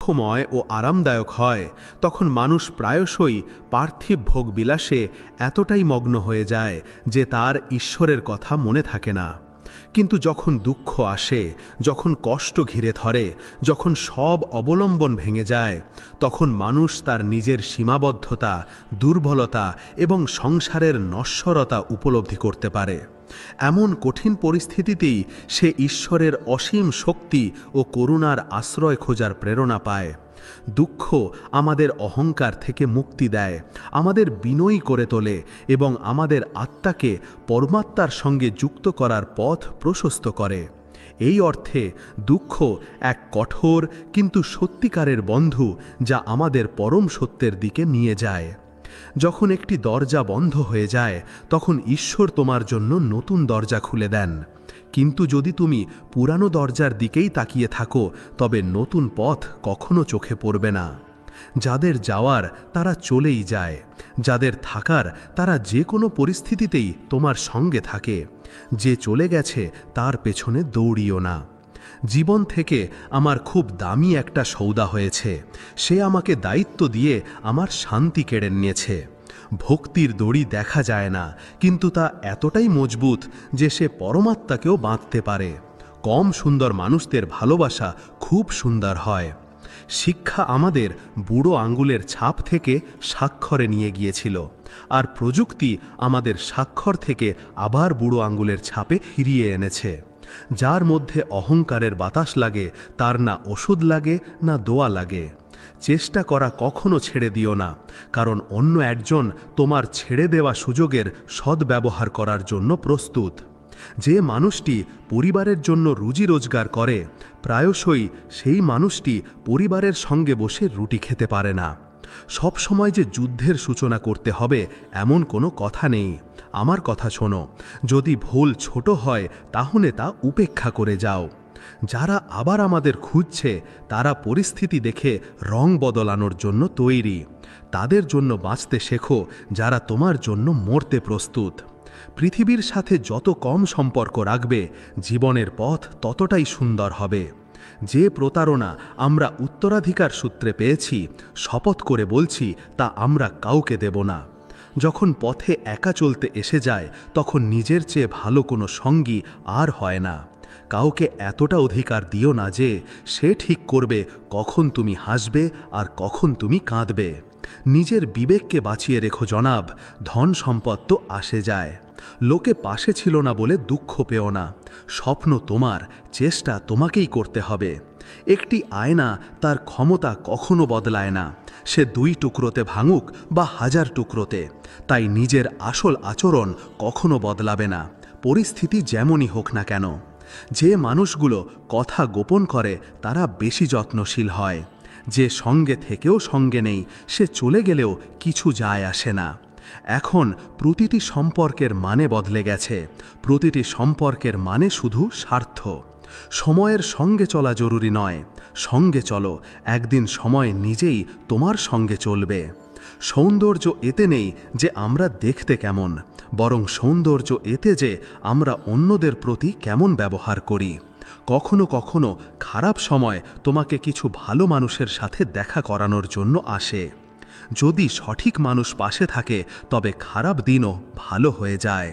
সুখময় ও আরামদায়ক হয়, তখন মানুষ প্রায়শই পার্থিব ভোগবিলাসে এতটাই মগ্ন হয়ে যায় যে তার ঈশ্বরের কথা মনে থাকে না। কিন্তু যখন দুঃখ আসে, যখন কষ্ট ঘিরে ধরে, যখন সব অবলম্বন ভেঙে যায়, তখন মানুষ তার নিজের সীমাবদ্ধতা, দুর্বলতা এবং সংসারের নশ্বরতা উপলব্ধি করতে পারে। এমন কঠিন পরিস্থিতিতেই সে ঈশ্বরের অসীম শক্তি ও করুণার আশ্রয় খোঁজার প্রেরণা পায়। দুঃখ আমাদের অহংকার থেকে মুক্তি দেয়, আমাদের বিনয়ী করে তোলে এবং আমাদের আত্মাকে পরমাত্মার সঙ্গে যুক্ত করার পথ প্রশস্ত করে। এই অর্থে দুঃখ এক কঠোর কিন্তু সত্যিকারের বন্ধু, যা আমাদের পরম সত্যের দিকে নিয়ে যায়। যখন একটি দরজা বন্ধ হয়ে যায়, তখন ঈশ্বর তোমার জন্য নতুন দরজা খুলে দেন। কিন্তু যদি তুমি পুরানো দরজার দিকেই তাকিয়ে থাকো, তবে নতুন পথ কখনো চোখে পড়বে না। যাদের যাওয়ার তারা চলেই যায়, যাদের থাকার তারা যে কোনো পরিস্থিতিতেই তোমার সঙ্গে থাকে। যে চলে গেছে তার পেছনে দৌড়িও না। জীবন থেকে আমার খুব দামি একটা সৌদা হয়েছে, সে আমাকে দায়িত্ব দিয়ে আমার শান্তি কেড়ে নিয়েছে। ভক্তির দড়ি দেখা যায় না, কিন্তু তা এতটাই মজবুত যে সে পরমাত্মাকেও বাঁধতে পারে। কম সুন্দর মানুষদের ভালোবাসা খুব সুন্দর হয়। শিক্ষা আমাদের বুড়ো আঙ্গুলের ছাপ থেকে স্বাক্ষরে নিয়ে গিয়েছিল, আর প্রযুক্তি আমাদের স্বাক্ষর থেকে আবার বুড়ো আঙ্গুলের ছাপে ফিরিয়ে এনেছে। যার মধ্যে অহংকারের বাতাস লাগে, তার না ওষুধ লাগে না দোয়া লাগে। চেষ্টা করা কখনো ছেড়ে দিও না, কারণ অন্য একজন তোমার ছেড়ে দেওয়া সুযোগের সদ্ব্যবহার করার জন্য প্রস্তুত। যে মানুষটি পরিবারের জন্য রুজি রোজগার করে, প্রায়শই সেই মানুষটি পরিবারের সঙ্গে বসে রুটি খেতে পারে না। সব সময় যে যুদ্ধের সূচনা করতে হবে এমন কোনো কথা নেই। আমার কথা শোনো, যদি ভুল ছোট হয় তাহলে তা উপেক্ষা করে যাও। যারা আবার আমাদের খুঁজছে, তারা পরিস্থিতি দেখে রং বদলানোর জন্য তৈরি। তাদের জন্য বাঁচতে শেখো যারা তোমার জন্য মরতে প্রস্তুত। পৃথিবীর সাথে যত কম সম্পর্ক রাখবে, জীবনের পথ ততটাই সুন্দর হবে। যে প্রতারণা আমরা উত্তরাধিকার সূত্রে পেয়েছি, শপথ করে বলছি তা আমরা কাউকে দেব না। যখন পথে একা চলতে এসে যায়, তখন নিজের চেয়ে ভালো কোনো সঙ্গী আর হয় না। কাউকে এতটা অধিকার দিও না যে সে ঠিক করবে কখন তুমি হাসবে আর কখন তুমি কাঁদবে। নিজের বিবেককে বাঁচিয়ে রেখো জনাব, ধন সম্পদ তো আসে যায়। লোকে পাশে ছিল না বলে দুঃখ পেও না। স্বপ্ন তোমার, চেষ্টা তোমাকেই করতে হবে। একটি আয়না তার ক্ষমতা কখনো বদলায় না, সে 2 টুকরোতে ভাঙুক বা 1000 টুকরোতে। তাই নিজের আসল আচরণ কখনো বদলাবে না, পরিস্থিতি যেমনই হোক না কেন। যে মানুষগুলো কথা গোপন করে তারা বেশি যত্নশীল হয়। যে সঙ্গে থেকেও সঙ্গে নেই, সে চলে গেলেও কিছু যায় আসে না। এখন প্রতিটি সম্পর্কের মানে বদলে গেছে। প্রতিটি সম্পর্কের মানে শুধু স্বার্থ। সময়ের সঙ্গে চলা জরুরি নয়, সঙ্গে চলো, একদিন সময় নিজেই তোমার সঙ্গে চলবে। সৌন্দর্য এতে নেই যে আমরা দেখতে কেমন, বরং সৌন্দর্য এতে যে আমরা অন্যদের প্রতি কেমন ব্যবহার করি। কখনো কখনো খারাপ সময় তোমাকে কিছু ভালো মানুষের সাথে দেখা করানোর জন্য আসে। যদি সঠিক মানুষ পাশে থাকে, তবে খারাপ দিনও ভালো হয়ে যায়।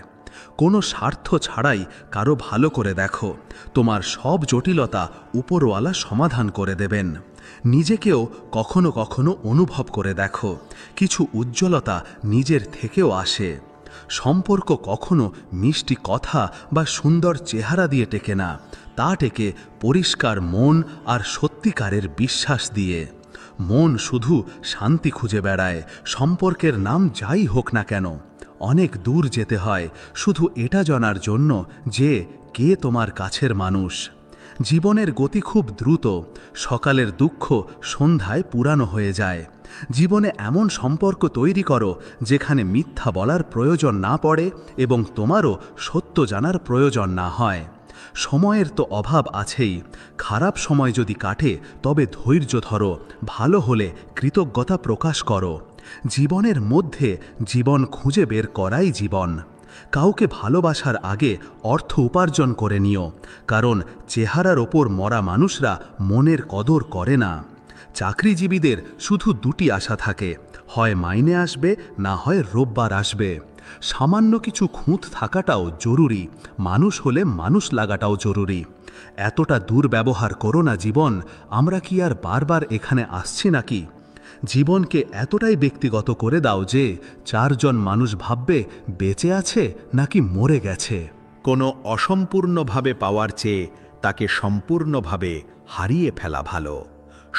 কোনো স্বার্থ ছাড়াই কারো ভালো করে দেখো, তোমার সব জটিলতা উপরওয়ালা সমাধান করে দেবেন। নিজেকেও কখনো কখনো অনুভব করে দেখো, কিছু উজ্জ্বলতা নিজের থেকেও আসে। সম্পর্ক কখনো মিষ্টি কথা বা সুন্দর চেহারা দিয়ে টেকে না, তা টেকে পরিষ্কার মন আর সত্যিকারের বিশ্বাস দিয়ে। মন শুধু শান্তি খুঁজে বেড়ায়, সম্পর্কের নাম যাই হোক না কেন। অনেক দূর যেতে হয় শুধু এটা জানার জন্য যে কে তোমার কাছের মানুষ। জীবনের গতি খুব দ্রুত, সকালের দুঃখ সন্ধ্যায় পুরানো হয়ে যায়। জীবনে এমন সম্পর্ক তৈরি করো যেখানে মিথ্যা বলার প্রয়োজন না পড়ে এবং তোমারও সত্য জানার প্রয়োজন না হয়। সময়ের তো অভাব আছেই, খারাপ সময় যদি কাটে তবে ধৈর্য ধরো, ভালো হলে কৃতজ্ঞতা প্রকাশ করো। জীবনের মধ্যে জীবন খুঁজে বের করাই জীবন। কাউকে ভালোবাসার আগে অর্থ উপার্জন করে নিও, কারণ চেহারার ওপর মরা মানুষরা মনের কদর করে না। চাকরিজীবীদের শুধু দুটি আশা থাকে, হয় মাইনে আসবে, না হয় রোববার আসবে। সামান্য কিছু খুঁত থাকাটাও জরুরি, মানুষ হলে মানুষ লাগাটাও জরুরি। এতটা দুর্ব্যবহার করো না জীবন, আমরা কি আর বারবার এখানে আসছি নাকি? জীবনকে এতটাই ব্যক্তিগত করে দাও যে 4 জন মানুষ ভাববে বেঁচে আছে নাকি মরে গেছে। কোনো অসম্পূর্ণভাবে পাওয়ার চেয়ে তাকে সম্পূর্ণভাবে হারিয়ে ফেলা ভালো।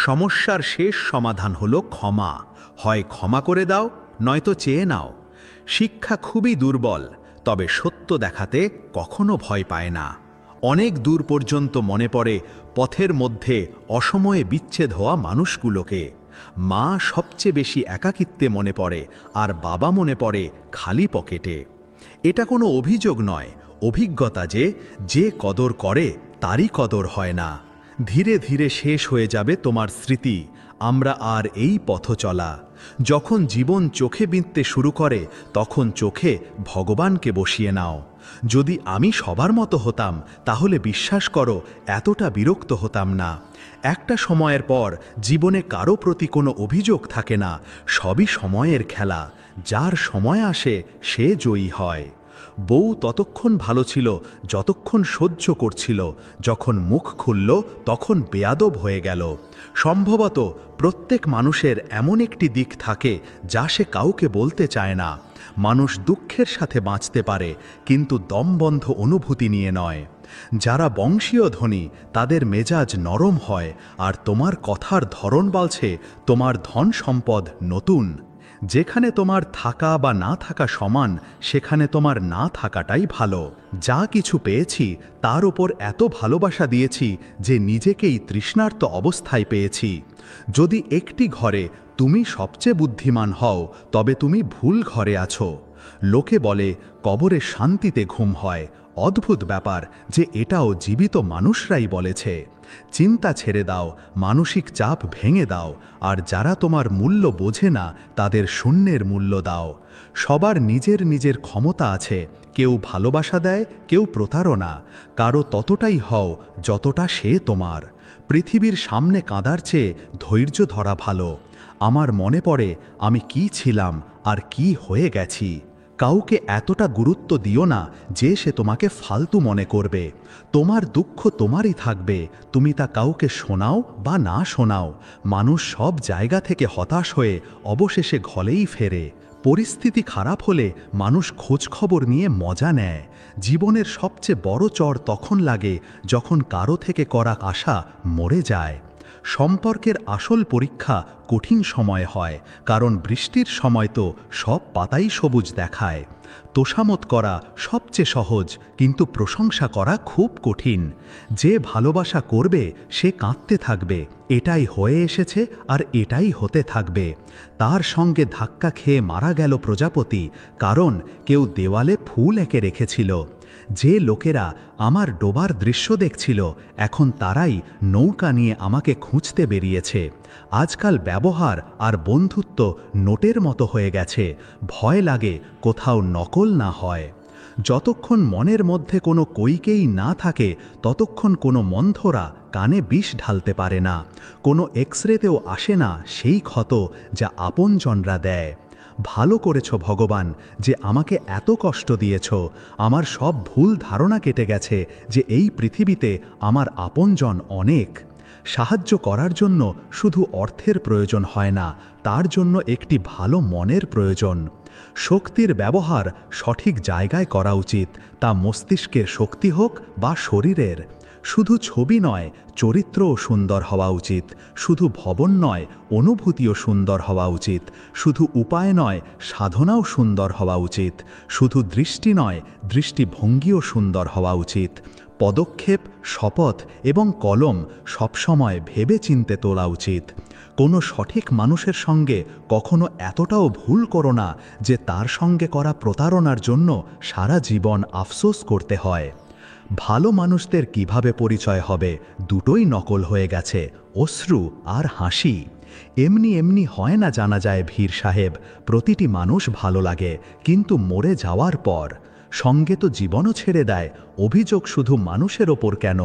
সমস্যার শেষ সমাধান হলো ক্ষমা। হয় ক্ষমা করে দাও, নয়তো চেয়ে নাও। শিক্ষা খুবই দুর্বল, তবে সত্য দেখাতে কখনো ভয় পায় না। অনেক দূর পর্যন্ত মনে পড়ে পথের মধ্যে অসময়ে বিচ্ছেদ হওয়া মানুষগুলোকে। মা সবচেয়ে বেশি একাকিত্বে মনে পড়ে, আর বাবা মনে পড়ে খালি পকেটে। এটা কোনো অভিযোগ নয়, অভিজ্ঞতা যে যে কদর করে তারই কদর হয় না। ধীরে ধীরে শেষ হয়ে যাবে তোমার স্মৃতি, আমরা আর এই পথ চলা। যখন জীবন চোখে বিঁধতে শুরু করে, তখন চোখে ভগবানকে বসিয়ে নাও। যদি আমি সবার মতো হতাম, তাহলে বিশ্বাস করো এতটা বিরক্ত হতাম না। একটা সময়ের পর জীবনে কারো প্রতি কোনো অভিযোগ থাকে না, সবই সময়ের খেলা। যার সময় আসে সে জয়ী হয়। বউ ততক্ষণ ভালো ছিল যতক্ষণ সহ্য করছিল, যখন মুখ খুলল তখন বেয়াদব হয়ে গেল। সম্ভবত প্রত্যেক মানুষের এমন একটি দিক থাকে যা সে কাউকে বলতে চায় না। মানুষ দুঃখের সাথে বাঁচতে পারে, কিন্তু দমবন্ধ অনুভূতি নিয়ে নয়। যারা বংশীয় ধনী তাদের মেজাজ নরম হয়, আর তোমার কথার ধরন বলছে তোমার ধন সম্পদ নতুন। যেখানে তোমার থাকা বা না থাকা সমান, সেখানে তোমার না থাকাটাই ভালো। যা কিছু পেয়েছি তার ওপর এত ভালোবাসা দিয়েছি যে নিজেকেই তৃষ্ণার্ত অবস্থায় পেয়েছি। যদি একটি ঘরে তুমি সবচেয়ে বুদ্ধিমান হও, তবে তুমি ভুল ঘরে আছো। লোকে বলে কবরে শান্তিতে ঘুম হয়, অদ্ভুত ব্যাপার যে এটাও জীবিত মানুষরাই বলেছে। চিন্তা ছেড়ে দাও, মানসিক চাপ ভেঙে দাও, আর যারা তোমার মূল্য বোঝে না তাদের শূন্যের মূল্য দাও। সবার নিজের নিজের ক্ষমতা আছে, কেউ ভালোবাসা দেয়, কেউ প্রতারণা। কারো ততটাই হও যতটা সে তোমার। পৃথিবীর সামনে কাঁদার চেয়ে ধৈর্য ধরা ভালো। আমার মনে পড়ে আমি কি ছিলাম আর কি হয়ে গেছি। কাউকে এতটা গুরুত্ব দিও না যে সে তোমাকে ফালতু মনে করবে। তোমার দুঃখ তোমারই থাকবে, তুমি তা কাউকে শোনাও বা না শোনাও। মানুষ সব জায়গা থেকে হতাশ হয়ে অবশেষে ঘরেই ফেরে। পরিস্থিতি খারাপ হলে মানুষ খোঁজখবর নিয়ে মজা নেয়। জীবনের সবচেয়ে বড় চড় তখন লাগে যখন কারো থেকে করা আশা মরে যায়। সম্পর্কের আসল পরীক্ষা কঠিন সময় হয়, কারণ বৃষ্টির সময় তো সব পাতাই সবুজ দেখায়। তোষামত করা সবচেয়ে সহজ, কিন্তু প্রশংসা করা খুব কঠিন। যে ভালোবাসা করবে সে কাঁদতে থাকবে, এটাই হয়ে এসেছে আর এটাই হতে থাকবে। তার সঙ্গে ধাক্কা খেয়ে মারা গেল প্রজাপতি, কারণ কেউ দেওয়ালে ফুল এঁকে রেখেছিল। যে লোকেরা আমার ডোবার দৃশ্য দেখছিল, এখন তারাই নৌকা নিয়ে আমাকে খুঁজতে বেরিয়েছে। আজকাল ব্যবহার আর বন্ধুত্ব নোটের মতো হয়ে গেছে, ভয় লাগে কোথাও নকল না হয়। যতক্ষণ মনের মধ্যে কোনো কইকেই না থাকে, ততক্ষণ কোনো মন্থরা কানে বিষ ঢালতে পারে না। কোনো এক্সরেতেও আসে না সেই ক্ষত যা আপনজনরা দেয়। ভালো করেছ ভগবান যে আমাকে এত কষ্ট দিয়েছ। আমার সব ভুল ধারণা কেটে গেছে যে এই পৃথিবীতে আমার আপনজন অনেক। সাহায্য করার জন্য শুধু অর্থের প্রয়োজন হয় না, তার জন্য একটি ভালো মনের প্রয়োজন। শক্তির ব্যবহার সঠিক জায়গায় করা উচিত, তা মস্তিষ্কের শক্তি হোক বা শরীরের। শুধু ছবি নয়, চরিত্রও সুন্দর হওয়া উচিত। শুধু ভবন নয়, অনুভূতিও সুন্দর হওয়া উচিত। শুধু উপায় নয়, সাধনাও সুন্দর হওয়া উচিত। শুধু দৃষ্টি নয়, দৃষ্টিভঙ্গিও সুন্দর হওয়া উচিত। পদক্ষেপ, শপথ এবং কলম সবসময় ভেবে চিনতে তোলা উচিত। কোনো সঠিক মানুষের সঙ্গে কখনো এতটাও ভুল করো না যে তার সঙ্গে করা প্রতারণার জন্য সারা জীবন আফসোস করতে হয়। ভালো মানুষদের কিভাবে পরিচয় হবে, দুটোই নকল হয়ে গেছে, অশ্রু আর হাসি। এমনি এমনি হয় না জানা যায় ভীর সাহেব, প্রতিটি মানুষ ভালো লাগে, কিন্তু মরে যাওয়ার পর। সঙ্গে তো জীবনও ছেড়ে দেয়, অভিযোগ শুধু মানুষের ওপর কেন?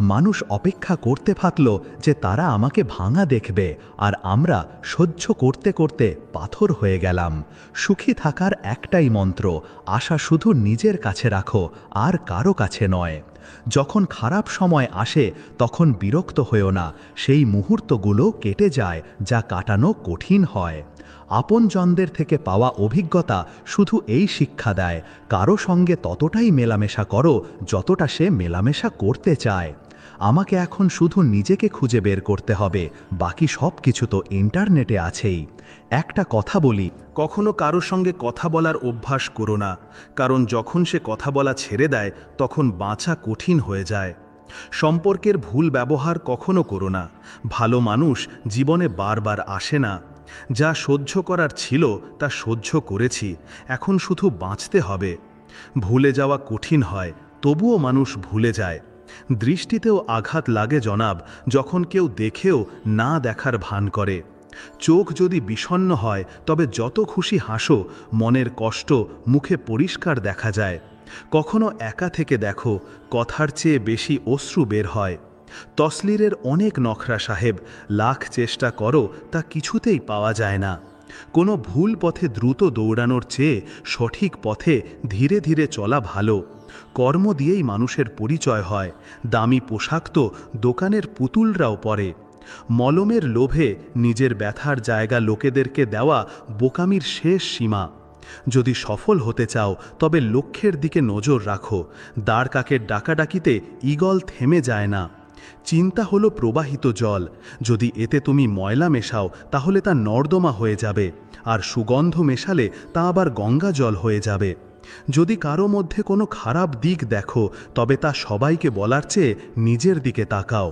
মানুষ অপেক্ষা করতে থাকল যে তারা আমাকে ভাঙা দেখবে, আর আমরা সহ্য করতে করতে পাথর হয়ে গেলাম। সুখী থাকার একটাই মন্ত্র, আশা শুধু নিজের কাছে রাখো, আর কারো কাছে নয়। যখন খারাপ সময় আসে তখন বিরক্ত হয়েও না, সেই মুহূর্তগুলো কেটে যায় যা কাটানো কঠিন হয়। আপনজনদের থেকে পাওয়া অভিজ্ঞতা শুধু এই শিক্ষা দেয়, কারো সঙ্গে ততটাই মেলামেশা করো যতটা সে মেলামেশা করতে চায়। আমাকে এখন শুধু নিজেকে খুঁজে বের করতে হবে, বাকি সব কিছু তো ইন্টারনেটে আছেই। একটা কথা বলি, কখনো কারো সঙ্গে কথা বলার অভ্যাস করো না, কারণ যখন সে কথা বলা ছেড়ে দেয় তখন বাঁচা কঠিন হয়ে যায়। সম্পর্কের ভুল ব্যবহার কখনো করো না, ভালো মানুষ জীবনে বারবার আসে না। যা সহ্য করার ছিল তা সহ্য করেছি, এখন শুধু বাঁচতে হবে। ভুলে যাওয়া কঠিন হয়, তবুও মানুষ ভুলে যায়। দৃষ্টিতেও আঘাত লাগে জনাব, যখন কেউ দেখেও না দেখার ভান করে। চোখ যদি বিষণ্ণ হয় তবে যত খুশি হাসো, মনের কষ্ট মুখে পরিষ্কার দেখা যায়। কখনো একা থেকে দেখো, কথার চেয়ে বেশি অশ্রু বের হয়। তসলিরের অনেক নখরা সাহেব, লাখ চেষ্টা করো তা কিছুতেই পাওয়া যায় না। কোনো ভুল পথে দ্রুত দৌড়ানোর চেয়ে সঠিক পথে ধীরে ধীরে চলা ভালো। কর্ম দিয়েই মানুষের পরিচয় হয়, দামি পোশাক তো দোকানের পুতুলরাও পরে। মলমের লোভে নিজের ব্যথার জায়গা লোকেদেরকে দেওয়া বোকামির শেষ সীমা। যদি সফল হতে চাও তবে লক্ষ্যের দিকে নজর রাখো, দাঁড় কাকের ডাকাডাকিতে ঈগল থেমে যায় না। চিন্তা হলো প্রবাহিত জল, যদি এতে তুমি ময়লা মেশাও তাহলে তা নর্দমা হয়ে যাবে, আর সুগন্ধ মেশালে তা আবার গঙ্গা জল হয়ে যাবে। যদি কারো মধ্যে কোনো খারাপ দিক দেখো তবে তা সবাইকে বলার চেয়ে নিজের দিকে তাকাও।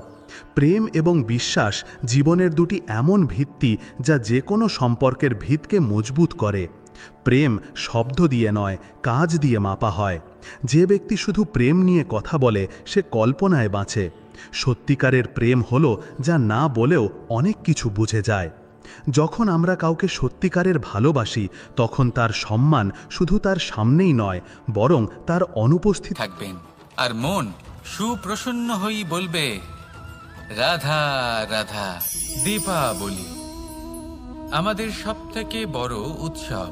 প্রেম এবং বিশ্বাস জীবনের দুটি এমন ভিত্তি যা যে কোনো সম্পর্কের ভিতকে মজবুত করে। প্রেম শব্দ দিয়ে নয়, কাজ দিয়ে মাপা হয়। যে ব্যক্তি শুধু প্রেম নিয়ে কথা বলে সে কল্পনায় বাঁচে। সত্যিকারের প্রেম হলো যা না বলেও অনেক কিছু বুঝে যায়। যখন আমরা কাউকে সত্যিকারের ভালোবাসি তখন তার সম্মান শুধু তার সামনেই নয়, বরং তার অনুপস্থিত থাকবেন, আর মন সুপ্রসন্ন হই বলবে, রাধা রাধা। দীপাবলি আমাদের সবথেকে বড় উৎসব।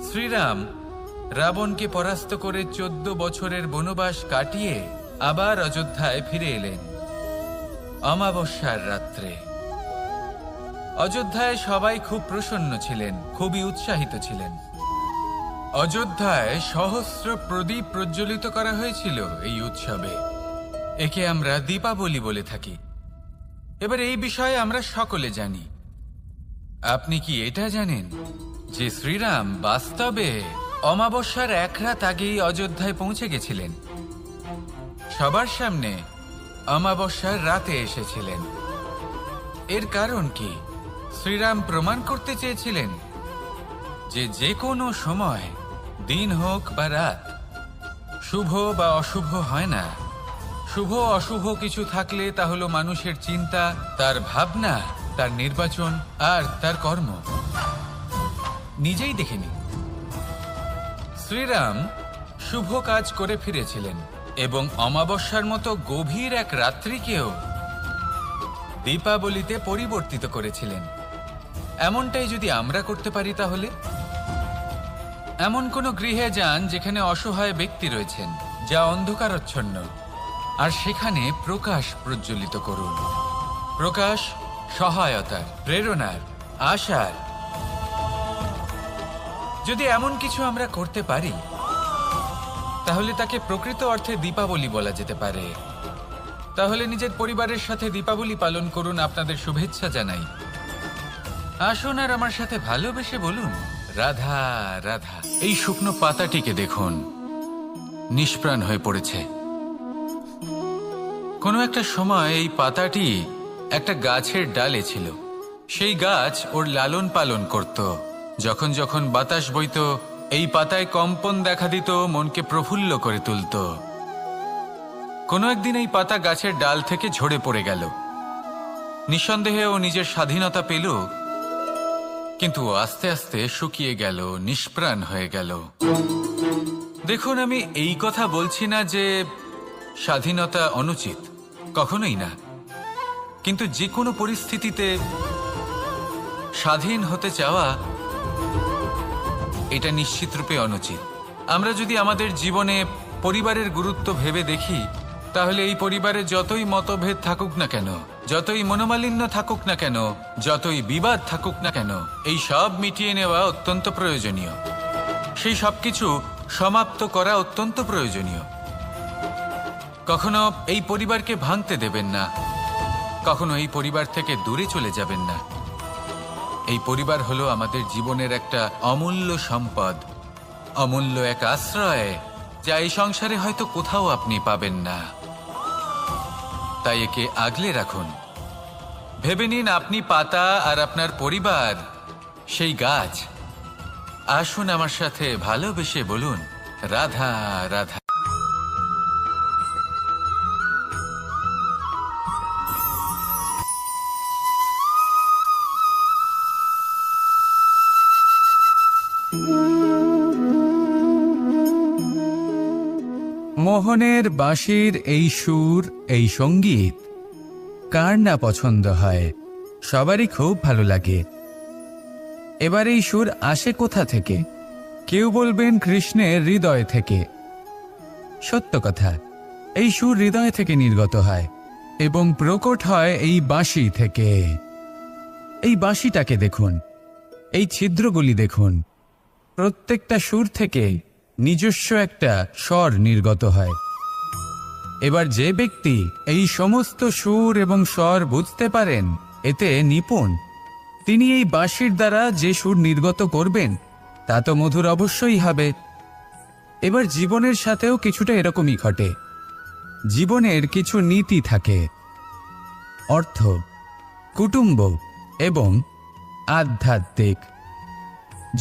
শ্রীরাম রাবণকে পরাস্ত করে 14 বছরের বনবাস কাটিয়ে আবার অযোধ্যায় ফিরে এলেন অমাবস্যার রাত্রে। অযোধ্যায় সবাই খুব প্রসন্ন ছিলেন, খুবই উৎসাহিত ছিলেন। অযোধ্যায় সহস্র প্রদীপ প্রজ্বলিত করা হয়েছিল এই উৎসবে। একে আমরা দীপাবলি বলে থাকি। এবার এই বিষয়ে আমরা সকলে জানি। আপনি কি এটা জানেন যে শ্রীরাম বাস্তবে অমাবস্যার এক রাত আগেই অযোধ্যায় পৌঁছে গেছিলেন? সবার সামনে অমাবস্যার রাতে এসেছিলেন। এর কারণ কি? শ্রীরাম প্রমাণ করতে চেয়েছিলেন যে যে কোনো সময়, দিন হোক বা রাত, শুভ বা অশুভ হয় না। শুভ অশুভ কিছু থাকলে তা হলো মানুষের চিন্তা, তার ভাবনা, তার নির্বাচন আর তার কর্ম। নিজেই দেখে নিন, শ্রীরাম শুভ কাজ করে ফিরেছিলেন এবং অমাবস্যার মতো গভীর এক রাত্রিকেও দীপাবলিতে পরিবর্তিত করেছিলেন। এমনটাই যদি আমরা করতে পারি তাহলে? এমন কোনো গৃহে যান যেখানে অসহায় ব্যক্তি রয়েছেন, যা অন্ধকারাচ্ছন্ন, আর সেখানে প্রকাশ প্রজ্বলিত করুন। প্রকাশ সহায়তার, প্রেরণার, আশার। যদি এমন কিছু আমরা করতে পারি তাহলে তাকে প্রকৃত অর্থে দীপাবলি বলা যেতে পারে। তাহলে নিজের পরিবারের সাথে দীপাবলি পালন করুন। আপনাদের শুভেচ্ছা জানাই। আসুন আর আমার সাথে ভালোবেসে বলুন, রাধা রাধা। এই শুকনো পাতাটিকে দেখুন, নিষ্প্রাণ হয়ে পড়েছে। কোনো একটা সময় এই পাতাটি একটা গাছের ডালে ছিল। সেই গাছ ওর লালন পালন করত। যখন যখন বাতাস বইত, এই পাতায় কম্পন দেখা দিত, মনকে প্রফুল্ল করে তুলত। কোনো একদিন এই পাতা গাছের ডাল থেকে ঝরে পড়ে গেল। নিঃসন্দেহে ও নিজের স্বাধীনতা পেল, কিন্তু আস্তে আস্তে শুকিয়ে গেল, নিষ্প্রাণ হয়ে গেল। দেখুন, আমি এই কথা বলছি না যে স্বাধীনতা অনুচিত, কখনোই না। কিন্তু যে কোনো পরিস্থিতিতে স্বাধীন হতে চাওয়া এটা নিশ্চিতরূপে অনুচিত। আমরা যদি আমাদের জীবনে পরিবারের গুরুত্ব ভেবে দেখি, তাহলে এই পরিবারে যতই মতভেদ থাকুক না কেন, যতই মনোমালিন্য থাকুক না কেন, যতই বিবাদ থাকুক না কেন, এই সব মিটিয়ে নেওয়া অত্যন্ত প্রয়োজনীয়। সেই সব কিছু সমাপ্ত করা অত্যন্ত প্রয়োজনীয়। কখনো এই পরিবারকে ভাঙতে দেবেন না, কখনো এই পরিবার থেকে দূরে চলে যাবেন না। এই পরিবার হলো আমাদের জীবনের একটা অমূল্য সম্পদ, অমূল্য এক আশ্রয়, যা এই সংসারে হয়তো কোথাও আপনি পাবেন না। তাই একে আগলে রাখুন। ভেবে নিন আপনি পাতা আর আপনার পরিবার সেই গাছ। আসুন আমার সাথে ভালোবেসে বলুন, রাধা রাধা। মোহনের বাঁশির এই সুর, এই সঙ্গীত কার না পছন্দ হয়, সবারই খুব ভালো লাগে। এবার এই সুর আসে কোথা থেকে? কেউ বলবেন কৃষ্ণের হৃদয় থেকে। সত্য কথা, এই সুর হৃদয় থেকে নির্গত হয় এবং প্রকট হয় এই বাঁশি থেকে। এই বাঁশিটাকে দেখুন, এই ছিদ্রগুলি দেখুন, প্রত্যেকটা সুর থেকে নিজস্ব একটা স্বর নির্গত হয়। এবার যে ব্যক্তি এই সমস্ত সুর এবং স্বর বুঝতে পারেন, এতে নিপুণ, তিনি এই বাঁশির দ্বারা যে সুর নির্গত করবেন তা তো মধুর অবশ্যই হবে। এবার জীবনের সাথেও কিছুটা এরকমই ঘটে। জীবনের কিছু নীতি থাকে, অর্থ, কুটুম্ব এবং আধ্যাত্মিক।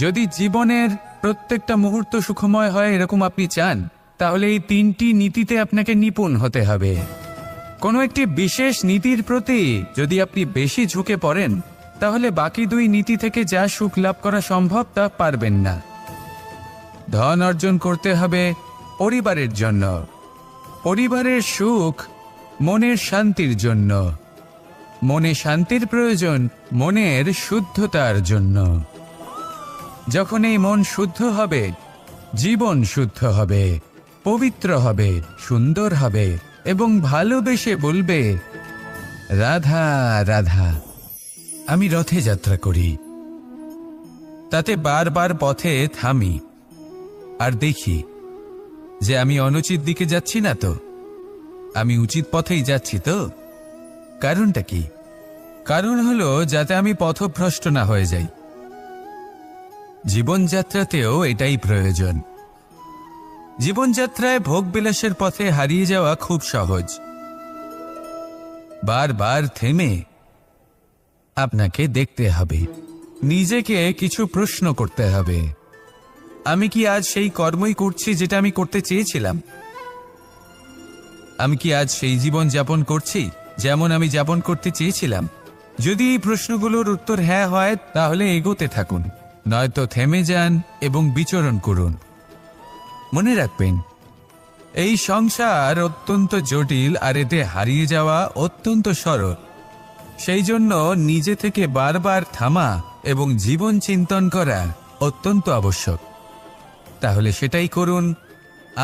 যদি জীবনের প্রত্যেকটা মুহূর্ত সুখময় হয় এরকম আপনি চান, তাহলে এই তিনটি নীতিতে আপনাকে নিপুণ হতে হবে। কোনো একটি বিশেষ নীতির প্রতি যদি আপনি বেশি ঝুঁকে পড়েন, তাহলে বাকি দুই নীতি থেকে যা সুখ লাভ করা সম্ভব তা পারবেন না। ধন অর্জন করতে হবে পরিবারের জন্য, পরিবারের সুখ মনের শান্তির জন্য, মনে শান্তির প্রয়োজন মনের শুদ্ধতার জন্য। যখন এই মন শুদ্ধ হবে, জীবন শুদ্ধ হবে, পবিত্র হবে, সুন্দর হবে এবং ভালোবেসে বলবে, রাধা রাধা। আমি রথে যাত্রা করি, তাতে বারবার পথে থামি আর দেখি যে আমি অনুচিত দিকে যাচ্ছি না তো, আমি উচিত পথেই যাচ্ছি তো। কারণটা কি? কারণ হলো যাতে আমি পথভ্রষ্ট না হয়ে যাই। জীবনযাত্রাতেও এটাই প্রয়োজন। জীবনযাত্রায় ভোগবিলাসের পথে হারিয়ে যাওয়া খুব সহজ। বারবার থেমে আপনাকে দেখতে হবে, নিজেকে কিছু প্রশ্ন করতে হবে। আমি কি আজ সেই কর্মই করছি যেটা আমি করতে চেয়েছিলাম? আমি কি আজ সেই জীবন যাপন করছি যেমন আমি যাপন করতে চেয়েছিলাম? যদি এই প্রশ্নগুলোর উত্তর হ্যাঁ হয়, তাহলে এগোতে থাকুন, নয়তো থেমে যান এবং বিচরণ করুন। মনে রাখবেন, এই সংসার অত্যন্ত জটিল আর এতে হারিয়ে যাওয়া অত্যন্ত সরল। সেই জন্য নিজে থেকে বারবার থামা এবং জীবন চিন্তন করা অত্যন্ত আবশ্যক। তাহলে সেটাই করুন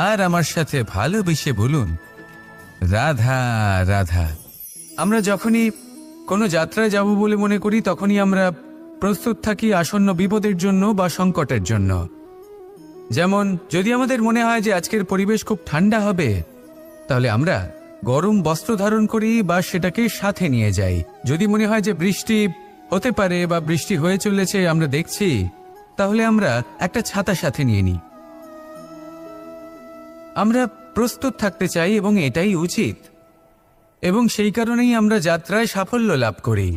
আর আমার সাথে ভালোবেসে বলুন, রাধা রাধা। আমরা যখনই কোনো যাত্রায় যাব বলে মনে করি, তখনই আমরা প্রস্তুত থাকি আসন্ন বিপদের জন্য বা সংকটের জন্য। যেমন যদি আমাদের মনে হয় যে আজকের পরিবেশ খুব ঠান্ডা হবে, তাহলে আমরা গরম বস্ত্র ধারণ করি বা সেটাকে সাথে নিয়ে যাই। যদি মনে হয় যে বৃষ্টি হতে পারে বা বৃষ্টি হয়ে চলেছে, আমরা দেখছি, তাহলে আমরা একটা ছাতা সাথে নিয়ে নিই। আমরা প্রস্তুত থাকতে চাই এবং এটাই উচিত, এবং সেই কারণেই আমরা যাত্রায় সাফল্য লাভ করি।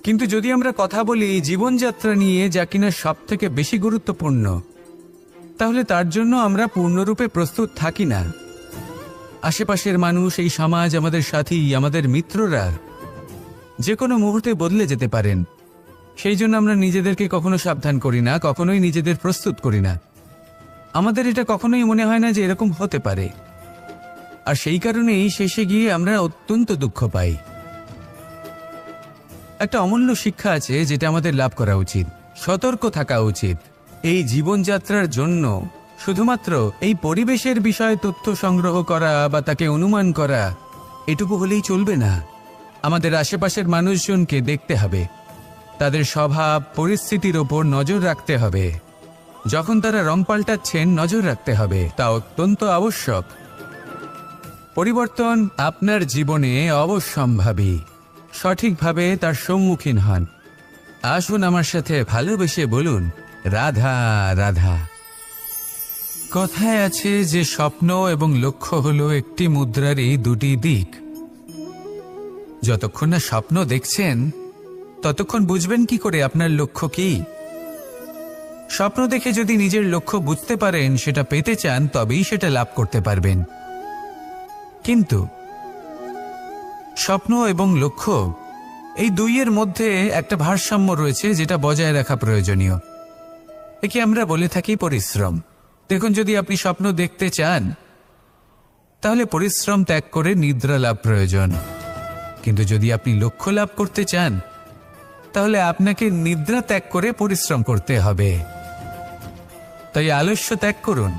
কিন্তু যদি আমরা কথা বলি জীবনযাত্রা নিয়ে, যা কিনা সব থেকে বেশি গুরুত্বপূর্ণ, তাহলে তার জন্য আমরা পূর্ণরূপে প্রস্তুত থাকি না। আশেপাশের মানুষ, এই সমাজ, আমাদের সাথী, আমাদের মিত্ররা যে কোনো মুহূর্তে বদলে যেতে পারেন। সেই জন্য আমরা নিজেদেরকে কখনো সাবধান করি না, কখনোই নিজেদের প্রস্তুত করি না। আমাদের এটা কখনোই মনে হয় না যে এরকম হতে পারে, আর সেই কারণেই শেষে গিয়ে আমরা অত্যন্ত দুঃখ পাই। একটা অমূল্য শিক্ষা আছে যেটা আমাদের লাভ করা উচিত, সতর্ক থাকা উচিত। এই জীবনযাত্রার জন্য শুধুমাত্র এই পরিবেশের বিষয়ে তথ্য সংগ্রহ করা বা তাকে অনুমান করা এটুকু হলেই চলবে না। আমাদের আশেপাশের মানুষজনকে দেখতে হবে, তাদের স্বভাব পরিস্থিতির ওপর নজর রাখতে হবে। যখন তারা রং পাল্টাচ্ছেন নজর রাখতে হবে, তা অত্যন্ত আবশ্যক। পরিবর্তন আপনার জীবনে অবশ্যম্ভাবী, সঠিকভাবে তার সম্মুখীন হন। আসুন আমার সাথে ভালোবেসে বলুন, রাধা রাধা। কথায় আছে যে স্বপ্ন এবং লক্ষ্য হলো একটি মুদ্রারই দুটি দিক। যতক্ষণ না স্বপ্ন দেখছেন ততক্ষণ বুঝবেন কি করে আপনার লক্ষ্য কি। স্বপ্ন দেখে যদি নিজের লক্ষ্য বুঝতে পারেন, সেটা পেতে চান, তবেই সেটা লাভ করতে পারবেন। কিন্তু স্বপ্ন এবং লক্ষ্য এই দুইয়ের মধ্যে একটা ভারসাম্য রয়েছে যেটা বজায় রাখা প্রয়োজনীয়। একে আমরা বলে থাকি পরিশ্রম। দেখুন, যদি আপনি স্বপ্ন দেখতে চান তাহলে পরিশ্রম ত্যাগ করে নিদ্রা লাভ প্রয়োজন, কিন্তু যদি আপনি লক্ষ্য লাভ করতে চান তাহলে আপনাকে নিদ্রা ত্যাগ করে পরিশ্রম করতে হবে। তাই আলস্য ত্যাগ করুন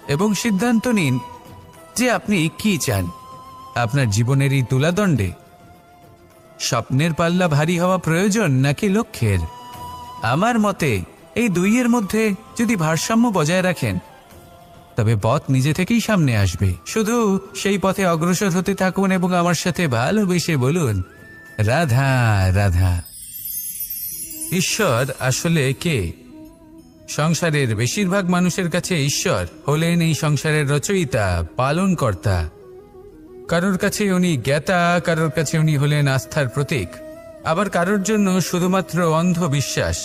এবং সিদ্ধান্ত নিন যে আপনি কি চান। আপনার জীবনের এই তুলাদণ্ডে স্বপ্নের পাল্লা ভারী হওয়া প্রয়োজন নাকি লক্ষ্যের? আমার মতে এই দুইয়ের মধ্যে যদি ভারসাম্য বজায় রাখেন তবে পথ নিজে থেকেই সামনে আসবে। শুধু সেই পথে অগ্রসর হতে থাকুন এবং আমার সাথে ভালোবেসে বলুন, রাধা রাধা। ঈশ্বর আসলে কে? সংসারের বেশিরভাগ মানুষের কাছে ঈশ্বর হলেন এই সংসারের রচয়িতা, পালনকর্তা। কারোর কাছে উনি জ্ঞাতা, কারোর কাছে উনি হলেন আস্থার প্রতীক, আবার কারোর জন্য শুধুমাত্র অন্ধ বিশ্বাস।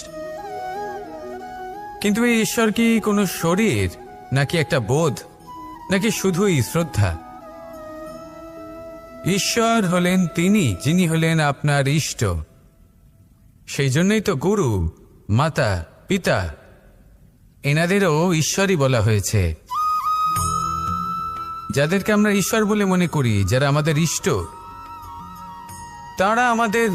কিন্তু এই ঈশ্বর কি কোনো শরীর, নাকি একটা বোধ, নাকি শুধুই শ্রদ্ধা? ঈশ্বর হলেন তিনি যিনি হলেন আপনার ইষ্ট। সেই জন্যই তো গুরু, মাতা, পিতা এনাদেরও ঈশ্বরই বলা হয়েছে। যাদেরকে আমরা ঈশ্বর বলে মনে করি, যারা আমাদের ইষ্ট, তারা আমাদের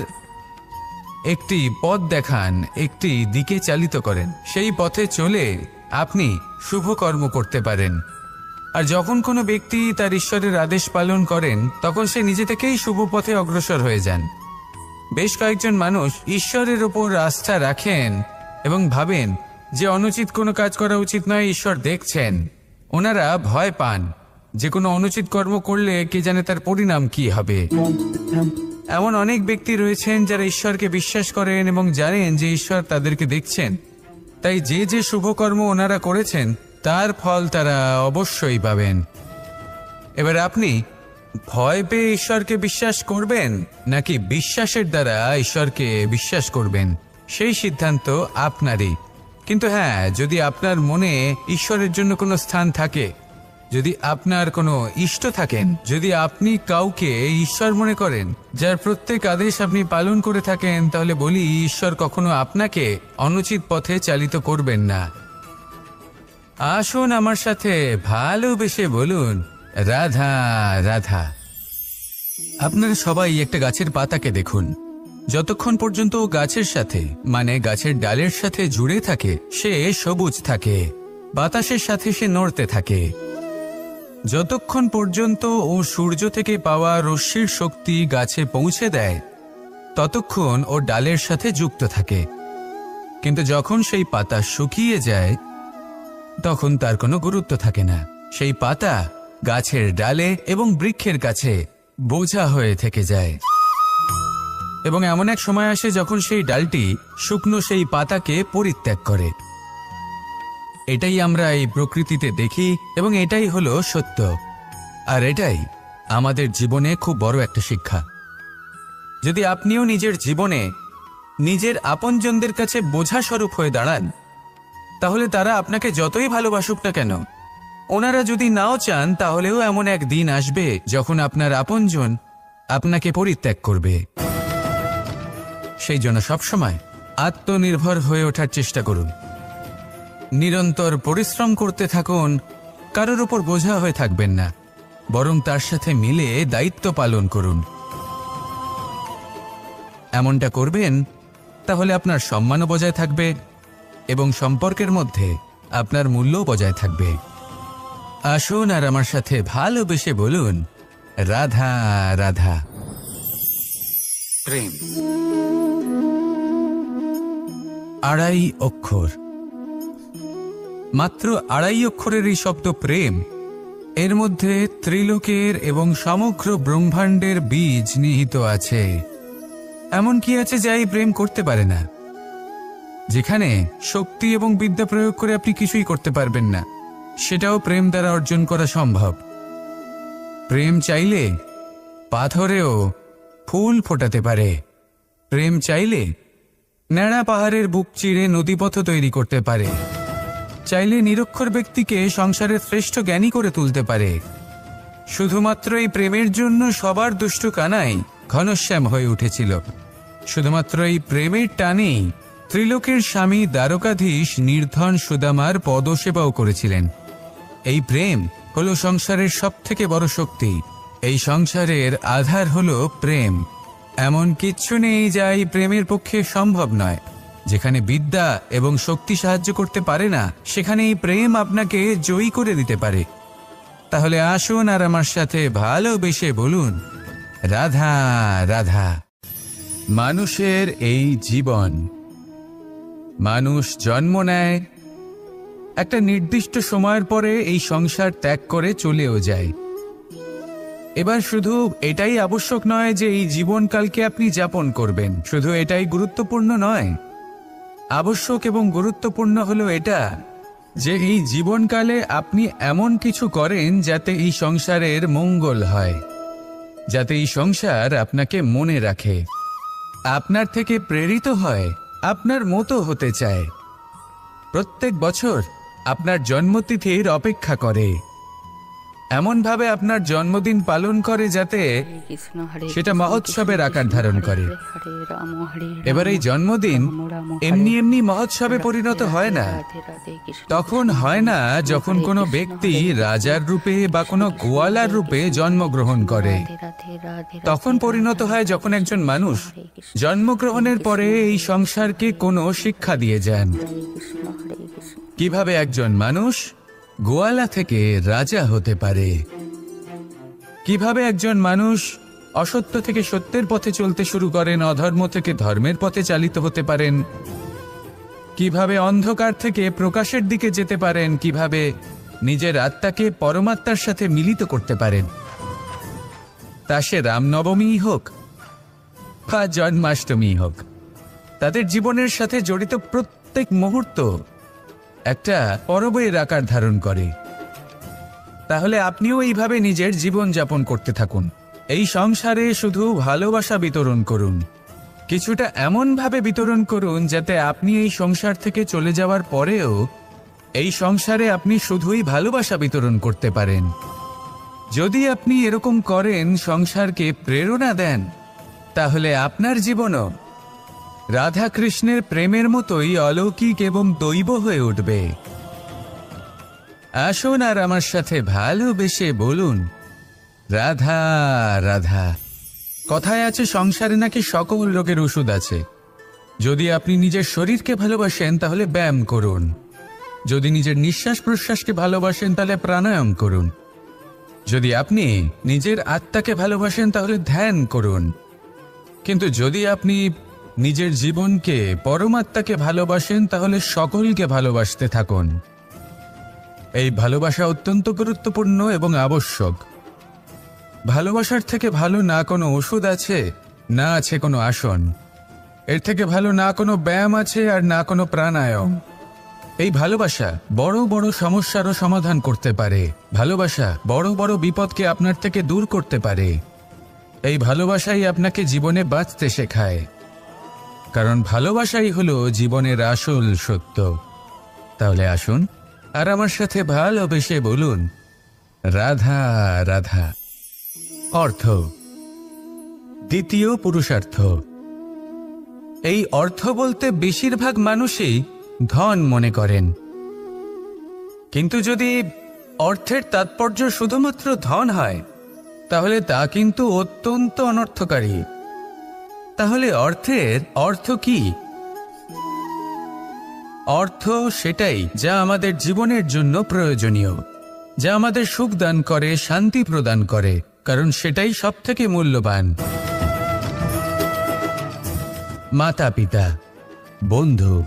একটি পথ দেখান, একটি দিকে চালিত করেন। সেই পথে চলে আপনি শুভ কর্ম করতে পারেন। আর যখন কোনো ব্যক্তি তার ঈশ্বরের আদেশ পালন করেন তখন সে নিজে থেকেই শুভ পথে অগ্রসর হয়ে যান। বেশ কয়েকজন মানুষ ঈশ্বরের ওপর আস্থা রাখেন এবং ভাবেন যে অনুচিত কোনো কাজ করা উচিত নয়, ঈশ্বর দেখছেন। ওনারা ভয় পান যে কোনো অনুচিত কর্ম করলে কে জানে তার পরিণাম কি হবে। এমন অনেক ব্যক্তি রয়েছেন যারা ঈশ্বরকে বিশ্বাস করেন এবং জানেন যে ঈশ্বর তাদেরকে দেখছেন, তাই যে যে শুভ কর্ম ওনারা করেছেন তার ফল তারা অবশ্যই পাবেন। এবার আপনি ভয় পেয়ে ঈশ্বরকে বিশ্বাস করবেন নাকি বিশ্বাসের দ্বারা ঈশ্বরকে বিশ্বাস করবেন, সেই সিদ্ধান্ত আপনারই। কিন্তু হ্যাঁ, যদি আপনার মনে ঈশ্বরের জন্য কোনো স্থান থাকে, যদি আপনার কোনো ইষ্ট থাকেন, যদি আপনি কাউকে ঈশ্বর মনে করেন যার প্রত্যেক আদেশ আপনি পালন করে থাকেন, তাহলে বলি ঈশ্বর কখনো আপনাকে অনুচিত পথে চালিত করবেন না। আসুন আমার সাথে ভালোবেসে বলুন, রাধা রাধা। আপনারা সবাই একটা গাছের পাতাকে দেখুন। যতক্ষণ পর্যন্ত ও গাছের সাথে, মানে গাছের ডালের সাথে জুড়ে থাকে, সে সবুজ থাকে, বাতাসের সাথে সে নড়তে থাকে। যতক্ষণ পর্যন্ত ও সূর্য থেকে পাওয়া রশ্মির শক্তি গাছে পৌঁছে দেয় ততক্ষণ ও ডালের সাথে যুক্ত থাকে। কিন্তু যখন সেই পাতা শুকিয়ে যায় তখন তার কোনো গুরুত্ব থাকে না। সেই পাতা গাছের ডালে এবং বৃক্ষের কাছে বোঝা হয়ে থেকে যায়। এবং এমন এক সময় আসে যখন সেই ডালটি শুকনো সেই পাতাকে পরিত্যাগ করে। এটাই আমরা এই প্রকৃতিতে দেখি এবং এটাই হলো সত্য। আর এটাই আমাদের জীবনে খুব বড় একটা শিক্ষা। যদি আপনিও নিজের জীবনে নিজের আপনজনদের কাছে বোঝা স্বরূপ হয়ে দাঁড়ান, তাহলে তারা আপনাকে যতই ভালোবাসুক না কেন, ওনারা যদি নাও চান তাহলেও এমন এক দিন আসবে যখন আপনার আপনজন আপনাকে পরিত্যাগ করবে। সেই জন্য সবসময় আত্মনির্ভর হয়ে ওঠার চেষ্টা করুন। নিরন্তর পরিশ্রম করতে থাকুন, কারোর উপর বোঝা হয়ে থাকবেন না, বরং তার সাথে মিলে দায়িত্ব পালন করুন। এমনটা করবেন তাহলে আপনার সম্মানও বজায় থাকবে এবং সম্পর্কের মধ্যে আপনার মূল্যও বজায় থাকবে। আসুন আর আমার সাথে ভালোবেসে বলুন, রাধা রাধা। প্রেম 2.5 অক্ষর, মাত্র 2.5 অক্ষরের এই শব্দ প্রেম, এর মধ্যে ত্রিলোকের এবং সমগ্র ব্রহ্মাণ্ডের বীজ নিহিত আছে। এমন কি আছে যা এই প্রেম করতে পারে না? যেখানে শক্তি এবং বিদ্যা প্রয়োগ করে আপনি কিছুই করতে পারবেন না, সেটাও প্রেম দ্বারা অর্জন করা সম্ভব। প্রেম চাইলে পাথরেও ফুল ফোটাতে পারে। প্রেম চাইলে ন্যাড়া পাহাড়ের বুক চিরে নদীপথ তৈরি করতে পারে। চাইলে নিরক্ষর ব্যক্তিকে সংসারের শ্রেষ্ঠ জ্ঞানী করে তুলতে পারে। শুধুমাত্র এই প্রেমের জন্য সবার দুষ্টু কানাই ঘনশ্যাম হয়ে উঠেছিল। শুধুমাত্র এই প্রেমের টানেই ত্রিলোকের স্বামী দ্বারকাধীশ নির্ধন সুদামার পদসেবাও করেছিলেন। এই প্রেম হলো সংসারের সবথেকে বড় শক্তি। এই সংসারের আধার হলো প্রেম। এমন কিচ্ছু নেই যা এই প্রেমের পক্ষে সম্ভব নয়। যেখানে বিদ্যা এবং শক্তি সাহায্য করতে পারে না, সেখানে এই প্রেম আপনাকে জয়ী করে দিতে পারে। তাহলে আসুন আর আমার সাথে ভালোবেসে বলুন, রাধা রাধা। মানুষের এই জীবন, মানুষ জন্ম নেয়, একটা নির্দিষ্ট সময়ের পরে এই সংসার ত্যাগ করে চলেও যায়। এবার শুধু এটাই আবশ্যক নয় যে এই জীবনকালকে আপনি যাপন করবেন, শুধু এটাই গুরুত্বপূর্ণ নয়। আবশ্যক এবং গুরুত্বপূর্ণ হলো এটা যে এই জীবনকালে আপনি এমন কিছু করেন যাতে এই সংসারের মঙ্গল হয়, যাতে এই সংসার আপনাকে মনে রাখে, আপনার থেকে প্রেরিত হয়, আপনার মতো হতে চায়। প্রত্যেক বছর আপনার জন্মতিথির অপেক্ষা করে, এমনভাবে আপনার জন্মদিন পালন করে যাতে সেটা মহোৎসবের আকার ধারণ করে। এবার এই জন্মদিন এমনি এমনি মহোৎসবে পরিণত হয় না। তখন হয় না যখন কোনো ব্যক্তি রাজার রূপে বা কোনো গোয়ালার রূপে জন্মগ্রহণ করে। তখন পরিণত হয় যখন একজন মানুষ জন্মগ্রহণের পরে এই সংসারকে কোনো শিক্ষা দিয়ে যান। কিভাবে একজন মানুষ গোয়ালা থেকে রাজা হতে পারে, কিভাবে একজন মানুষ অসত্য থেকে সত্যের পথে চলতে শুরু করেন, অধর্ম থেকে ধর্মের পথে চালিত হতে পারেন, কিভাবে অন্ধকার থেকে প্রকাশের দিকে যেতে পারেন, কিভাবে নিজের আত্মাকে পরমাত্মার সাথে মিলিত করতে পারেন। তা সে রামনবমী হোক বা জন্মাষ্টমী হোক, তাদের জীবনের সাথে জড়িত প্রত্যেক মুহূর্ত একটা পরবের আকার ধারণ করে। তাহলে আপনিও এইভাবে নিজের জীবন যাপন করতে থাকুন। এই সংসারে শুধু ভালোবাসা বিতরণ করুন, কিছুটা এমনভাবে বিতরণ করুন যাতে আপনি এই সংসার থেকে চলে যাওয়ার পরেও এই সংসারে আপনি শুধুই ভালোবাসা বিতরণ করতে পারেন। যদি আপনি এরকম করেন, সংসারকে প্রেরণা দেন, তাহলে আপনার জীবনও রাধা কৃষ্ণের প্রেমের মতোই অলৌকিক এবং দৈব হয়ে উঠবে। আসুন আর আমার সাথে ভালোবেসে বলুন, রাধা রাধা। কথায় আছে সংসারে নাকি সকল রোগের ওষুধ আছে। যদি আপনি নিজের শরীরকে ভালোবাসেন তাহলে ব্যায়াম করুন, যদি নিজের নিঃশ্বাস প্রশ্বাসকে ভালোবাসেন তাহলে প্রাণায়াম করুন, যদি আপনি নিজের আত্মাকে ভালোবাসেন তাহলে ধ্যান করুন। কিন্তু যদি আপনি নিজের জীবনকে, পরমাত্মাকে ভালোবাসেন তাহলে সকলকে ভালোবাসতে থাকুন। এই ভালোবাসা অত্যন্ত গুরুত্বপূর্ণ এবং আবশ্যক। ভালোবাসার থেকে ভালো না কোনো ওষুধ আছে, না আছে কোনো আসন। এর থেকে ভালো না কোনো ব্যায়াম আছে আর না কোনো প্রাণায়াম। এই ভালোবাসা বড় বড় সমস্যারও সমাধান করতে পারে। ভালোবাসা বড় বড় বিপদকে আপনার থেকে দূর করতে পারে। এই ভালোবাসাই আপনাকে জীবনে বাঁচতে শেখায়, কারণ ভালোবাসাই হলো জীবনের আসল সত্য। তাহলে আসুন আর আমার সাথে ভালোবেসে বলুন, রাধা রাধা। অর্থ, দ্বিতীয় পুরুষার্থ। এই অর্থ বলতে বেশিরভাগ মানুষই ধন মনে করেন। কিন্তু যদি অর্থের তাৎপর্য শুধুমাত্র ধন হয়, তাহলে তা কিন্তু অত্যন্ত অনর্থকারী। তাহলে অর্থের অর্থ কি? অর্থ সেটাই যা আমাদের জীবনের জন্য প্রয়োজনীয়, যা আমাদের সুখ দান করে, শান্তি প্রদান করে, কারণ সেটাই সবথেকে মূল্যবান। মাতা পিতা, বন্ধু,